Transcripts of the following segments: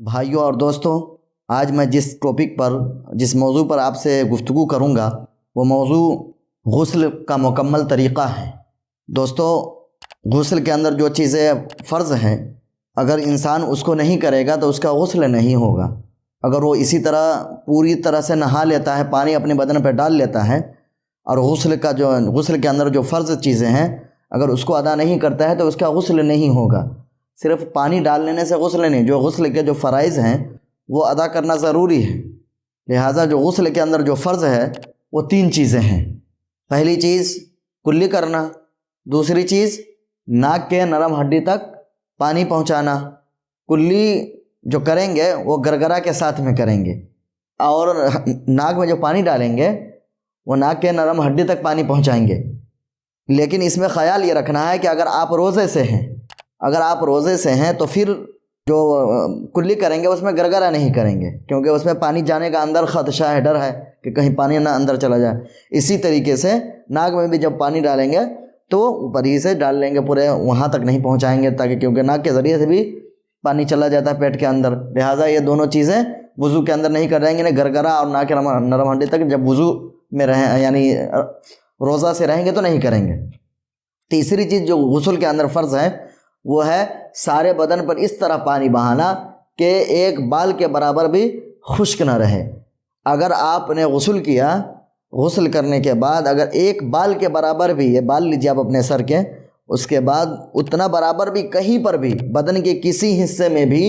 بھائیوں اور دوستوں، آج میں جس موضوع پر آپ سے گفتگو کروں گا وہ موضوع غسل کا مکمل طریقہ ہے۔ دوستو، غسل کے اندر جو چیزیں فرض ہیں، اگر انسان اس کو نہیں کرے گا تو اس کا غسل نہیں ہوگا۔ اگر وہ اسی طرح پوری طرح سے نہا لیتا ہے، پانی اپنے بدن پہ ڈال لیتا ہے، اور غسل کے اندر جو فرض چیزیں ہیں اگر اس کو ادا نہیں کرتا ہے تو اس کا غسل نہیں ہوگا۔ صرف پانی ڈال لینے سے غسل نہیں، جو غسل کے جو فرائض ہیں وہ ادا کرنا ضروری ہے۔ لہٰذا جو غسل کے اندر جو فرض ہے وہ 3 چیزیں ہیں۔ پہلی چیز کلی کرنا، دوسری چیز ناک کے نرم ہڈی تک پانی پہنچانا۔ کلی جو کریں گے وہ گرگرا کے ساتھ میں کریں گے، اور ناک میں جو پانی ڈالیں گے وہ ناک کے نرم ہڈی تک پانی پہنچائیں گے۔ لیکن اس میں خیال یہ رکھنا ہے کہ اگر آپ روزے سے ہیں تو پھر جو کلی کریں گے اس میں گرگرا نہیں کریں گے، کیونکہ اس میں پانی جانے کا اندر خدشہ ہے، ڈر ہے کہ کہیں پانی نہ اندر چلا جائے۔ اسی طریقے سے ناک میں بھی جب پانی ڈالیں گے تو اوپر ہی سے ڈال لیں گے، پورے وہاں تک نہیں پہنچائیں گے، تاکہ کیونکہ ناک کے ذریعے سے بھی پانی چلا جاتا ہے پیٹ کے اندر۔ لہٰذا یہ دونوں چیزیں وضو کے اندر نہیں کر رہیں گے، گرگرا اور ناک کے نرم ہڈی تک جب وضو میں رہیں، یعنی روزہ سے رہیں گے تو نہیں کریں گے۔ تیسری چیز جو غسل کے اندر فرض ہے وہ ہے سارے بدن پر اس طرح پانی بہانا کہ ایک بال کے برابر بھی خشک نہ رہے۔ اگر آپ نے غسل کیا، غسل کرنے کے بعد اگر ایک بال کے برابر بھی، یہ بال لیجیے آپ اپنے سر کے، اس کے بعد اتنا برابر بھی کہیں پر بھی بدن کے کسی حصے میں بھی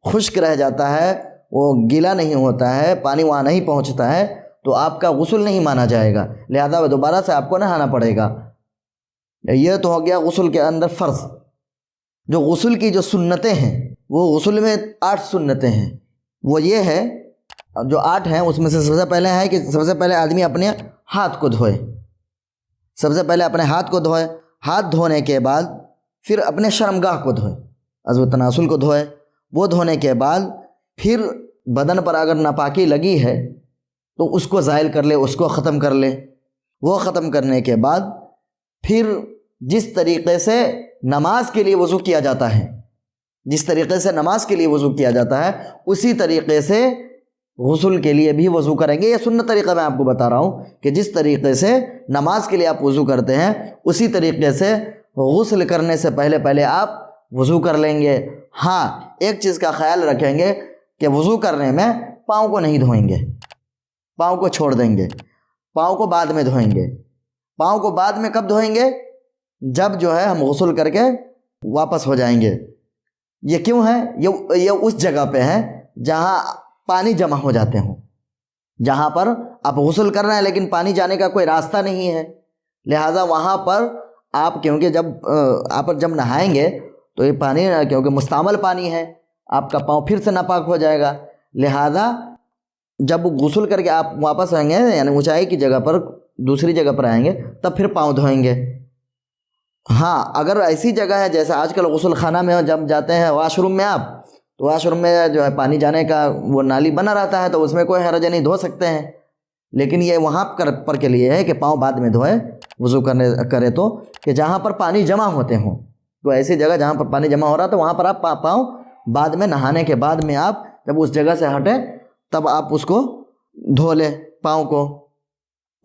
خشک رہ جاتا ہے، وہ گیلا نہیں ہوتا ہے، پانی وہاں نہیں پہنچتا ہے، تو آپ کا غسل نہیں مانا جائے گا، لہذا دوبارہ سے آپ کو نہانا پڑے گا۔ یہ تو ہو گیا غسل کے اندر فرض۔ جو غسل کی جو سنتیں ہیں، وہ غسل میں 8 سنتیں ہیں۔ وہ یہ ہے، جو 8 ہیں اس میں سے سب سے پہلے ہے کہ سب سے پہلے آدمی اپنے ہاتھ کو دھوئے۔ سب سے پہلے اپنے ہاتھ کو دھوئے، ہاتھ دھونے کے بعد پھر اپنے شرمگاہ کو دھوئے، عضو تناسل کو دھوئے۔ وہ دھونے کے بعد پھر بدن پر اگر ناپاکی لگی ہے تو اس کو زائل کر لے، اس کو ختم کر لے۔ وہ ختم کرنے کے بعد پھر جس طریقے سے نماز کے لیے وضو کیا جاتا ہے، اسی طریقے سے غسل کے لیے بھی وضو کریں گے۔ یہ سنت طریقہ میں آپ کو بتا رہا ہوں کہ جس طریقے سے نماز کے لیے آپ وضو کرتے ہیں اسی طریقے سے غسل کرنے سے پہلے آپ وضو کر لیں گے۔ ہاں، ایک چیز کا خیال رکھیں گے کہ وضو کرنے میں پاؤں کو نہیں دھوئیں گے، پاؤں کو چھوڑ دیں گے، پاؤں کو بعد میں دھوئیں گے۔ پاؤں کو بعد میں کب دھوئیں گے؟ جب جو ہے ہم غسل کر کے واپس ہو جائیں گے۔ یہ کیوں ہے؟ یہ اس جگہ پہ ہے جہاں پانی جمع ہو جاتے ہوں، جہاں پر آپ غسل کر رہے ہیں لیکن پانی جانے کا کوئی راستہ نہیں ہے، لہٰذا وہاں پر آپ کیونکہ جب نہائیں گے تو یہ پانی کیونکہ مستعمل پانی ہے، آپ کا پاؤں پھر سے ناپاک ہو جائے گا۔ لہٰذا جب غسل کر کے آپ واپس آئیں گے، یعنی اونچائی کی جگہ پر دوسری جگہ پر آئیں گے، تب پھر پاؤں دھوئیں گے۔ ہاں، اگر ایسی جگہ ہے جیسے آج کل غسل خانہ میں جب جاتے ہیں واش روم میں، آپ تو واش روم میں جو ہے پانی جانے کا وہ نالی بنا رہتا ہے تو اس میں کوئی حرج نہیں، دھو سکتے ہیں۔ لیکن یہ وہاں پر کے لیے ہے کہ پاؤں بعد میں دھوئے وضو کرے تو، کہ جہاں پر پانی جمع ہوتے ہوں، تو ایسی جگہ جہاں پر پانی جمع ہو رہا تو وہاں پر آپ پاؤں بعد میں، نہانے کے بعد میں آپ جب اس جگہ سے ہٹیں تب آپ اس کو دھو لیں پاؤں کو۔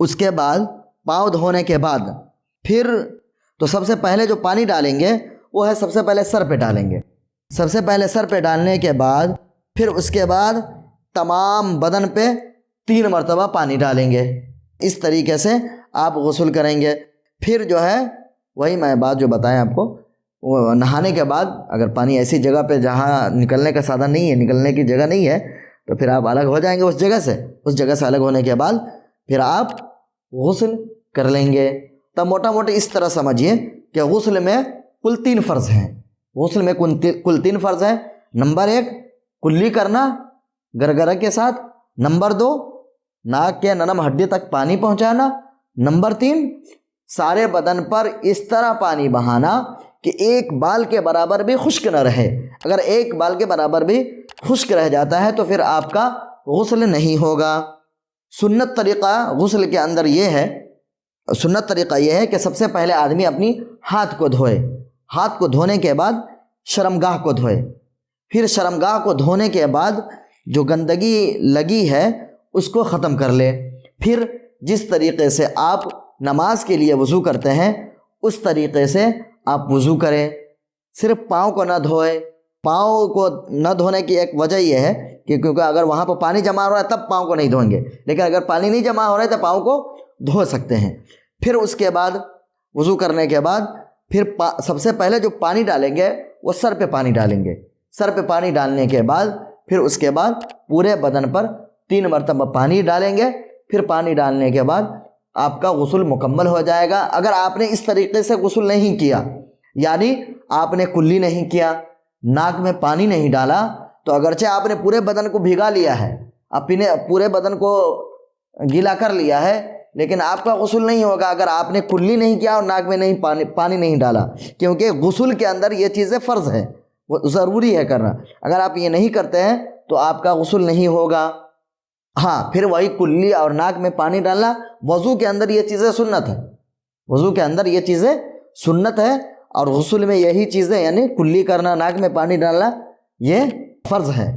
اس کے بعد پاؤں دھونے کے بعد پھر تو سب سے پہلے جو پانی ڈالیں گے وہ ہے سب سے پہلے سر پہ ڈالیں گے۔ سب سے پہلے سر پہ ڈالنے کے بعد پھر اس کے بعد تمام بدن پہ 3 مرتبہ پانی ڈالیں گے۔ اس طریقے سے آپ غسل کریں گے۔ پھر جو ہے وہی میں بات جو بتائیں آپ کو، وہ نہانے کے بعد اگر پانی ایسی جگہ پہ جہاں نکلنے کا سادھن نہیں ہے، نکلنے کی جگہ نہیں ہے، تو پھر آپ الگ ہو جائیں گے اس جگہ سے الگ ہونے کے بعد پھر آپ غسل کر لیں گے۔ تب موٹا موٹی اس طرح سمجھیے کہ غسل میں کل 3 فرض ہیں۔ غسل میں کل 3 فرض ہیں۔ نمبر 1 کلی کرنا گرگرہ کے ساتھ، نمبر 2 ناک کے نرم ہڈی تک پانی پہنچانا، نمبر 3 سارے بدن پر اس طرح پانی بہانا کہ ایک بال کے برابر بھی خشک نہ رہے۔ اگر ایک بال کے برابر بھی خشک رہ جاتا ہے تو پھر آپ کا غسل نہیں ہوگا۔ سنت طریقہ غسل کے اندر یہ ہے کہ سب سے پہلے آدمی اپنی ہاتھ کو دھوئے، ہاتھ کو دھونے کے بعد شرمگاہ کو دھوئے۔ پھر شرمگاہ کو دھونے کے بعد جو گندگی لگی ہے اس کو ختم کر لے۔ پھر جس طریقے سے آپ نماز کے لیے وضو کرتے ہیں اس طریقے سے آپ وضو کریں، صرف پاؤں کو نہ دھوئے۔ پاؤں کو نہ دھونے کی ایک وجہ یہ ہے کہ کیونکہ اگر وہاں پہ پانی جمع ہو رہا ہے تب پاؤں کو نہیں دھوئیں گے، لیکن اگر پانی نہیں جمع ہو رہا ہے تو پاؤں کو دھو سکتے ہیں۔ پھر اس کے بعد وضو کرنے کے بعد پھر سب سے پہلے جو پانی ڈالیں گے وہ سر پہ پانی ڈالیں گے۔ سر پہ پانی ڈالنے کے بعد پھر اس کے بعد پورے بدن پر 3 مرتبہ پانی ڈالیں گے۔ پھر پانی ڈالنے کے بعد آپ کا غسل مکمل ہو جائے گا۔ اگر آپ نے اس طریقے سے غسل نہیں کیا، یعنی آپ نے کلی نہیں کیا، ناک میں پانی نہیں ڈالا، تو اگرچہ آپ نے پورے بدن کو بھگا لیا ہے، اپنے پورے بدن کو گیلا کر لیا ہے، لیکن آپ کا غسل نہیں ہوگا اگر آپ نے کلی نہیں کیا اور ناک میں نہیں پانی نہیں ڈالا، کیونکہ غسل کے اندر یہ چیزیں فرض ہے، وہ ضروری ہے کرنا۔ اگر آپ یہ نہیں کرتے ہیں تو آپ کا غسل نہیں ہوگا۔ ہاں، پھر وہی کلی اور ناک میں پانی ڈالنا، وضو کے اندر یہ چیزیں سنت ہے، وضو کے اندر یہ چیزیں سنت ہے، اور غسل میں یہی چیزیں یعنی کلی کرنا، ناک میں پانی ڈالنا یہ فرض ہے۔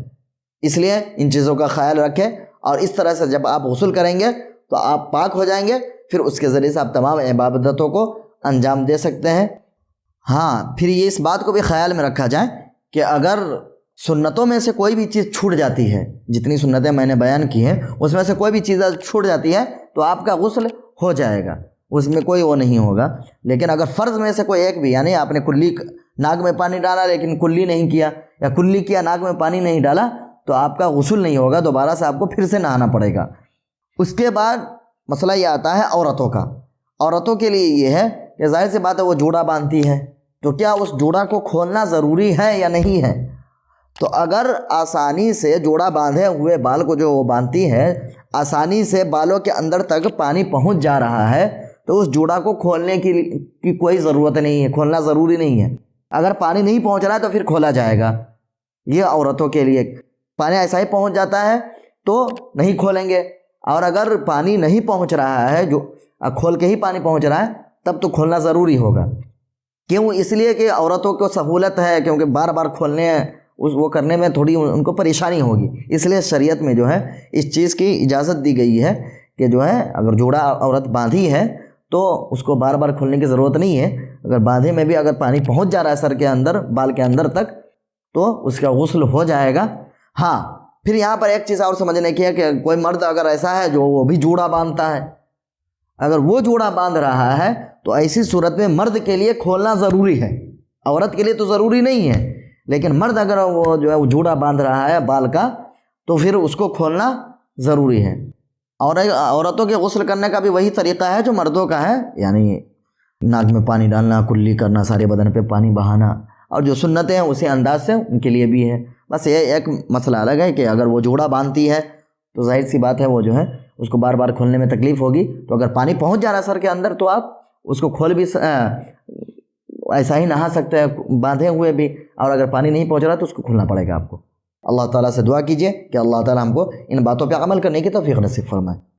اس لیے ان چیزوں کا خیال رکھیں، اور اس طرح سے جب آپ غسل کریں گے تو آپ پاک ہو جائیں گے، پھر اس کے ذریعے سے آپ تمام عبادتوں کو انجام دے سکتے ہیں۔ ہاں، پھر یہ اس بات کو بھی خیال میں رکھا جائے کہ اگر سنتوں میں سے کوئی بھی چیز چھوٹ جاتی ہے، جتنی سنتیں میں نے بیان کی ہیں اس میں سے کوئی بھی چیز چھوٹ جاتی ہے تو آپ کا غسل ہو جائے گا، اس میں کوئی وہ نہیں ہوگا۔ لیکن اگر فرض میں سے کوئی ایک بھی، یعنی آپ نے کلی ناک میں پانی ڈالا لیکن کلی نہیں کیا، یا کلی کیا ناک میں پانی نہیں ڈالا، تو آپ کا غسل نہیں ہوگا، دوبارہ سے آپ کو پھر سے نہانا پڑے گا۔ اس کے بعد مسئلہ یہ آتا ہے عورتوں کا۔ عورتوں کے لیے یہ ہے کہ ظاہر سی بات ہے وہ جوڑا باندھتی ہے، تو کیا اس جوڑا کو کھولنا ضروری ہے یا نہیں ہے؟ تو اگر آسانی سے جوڑا باندھے ہوئے بال کو جو وہ باندھتی ہے، آسانی سے بالوں کے اندر تک پانی پہنچ جا رہا ہے، تو اس جوڑا کو کھولنے کی کوئی ضرورت نہیں ہے، کھولنا ضروری نہیں ہے۔ اگر پانی نہیں پہنچ رہا ہے تو پھر کھولا جائے گا۔ یہ عورتوں کے لیے، پانی ایسا ہی پہنچ جاتا ہے تو نہیں کھولیں گے، اور اگر پانی نہیں پہنچ رہا ہے، جو کھول کے ہی پانی پہنچ رہا ہے، تب تو کھولنا ضروری ہوگا۔ کیوں؟ اس لیے کہ عورتوں کو سہولت ہے، کیونکہ بار بار کھولنے وہ کرنے میں تھوڑی ان کو پریشانی ہوگی، اس لیے شریعت میں جو ہے اس چیز کی اجازت دی گئی ہے کہ جو ہے اگر جوڑا عورت باندھی ہے تو اس کو بار بار کھولنے کی ضرورت نہیں ہے۔ اگر باندھے میں بھی اگر پانی پہنچ جا رہا ہے سر کے اندر، بال کے اندر تک، تو اس کا غسل ہو جائے گا۔ ہاں، پھر یہاں پر ایک چیز اور سمجھنے کی ہے کہ کوئی مرد اگر ایسا ہے جو وہ بھی جوڑا باندھتا ہے، اگر وہ جوڑا باندھ رہا ہے تو ایسی صورت میں مرد کے لیے کھولنا ضروری ہے، عورت کے لیے تو ضروری نہیں ہے، لیکن مرد اگر وہ جو ہے وہ جوڑا باندھ رہا ہے بال کا تو پھر اس کو کھولنا ضروری ہے۔ اور عورتوں کے غسل کرنے کا بھی وہی طریقہ ہے جو مردوں کا ہے، یعنی ناک میں پانی ڈالنا، کلی کرنا، سارے بدن پہ پانی بہانا، اور جو سنتیں ہیں اسی انداز سے ان کے لیے بھی ہے۔ بس یہ ایک مسئلہ الگ ہے کہ اگر وہ جوڑا باندھتی ہے تو ظاہر سی بات ہے وہ جو ہے اس کو بار بار کھولنے میں تکلیف ہوگی، تو اگر پانی پہنچ جا رہا ہے سر کے اندر تو آپ اس کو کھول بھی ایسا ہی نہا سکتے ہیں باندھے ہوئے بھی، اور اگر پانی نہیں پہنچ رہا تو اس کو کھولنا پڑے گا آپ کو۔ اللہ تعالیٰ سے دعا کیجئے کہ اللہ تعالیٰ ہم کو ان باتوں پہ عمل کرنے کی توفیق نصیب فرمائے۔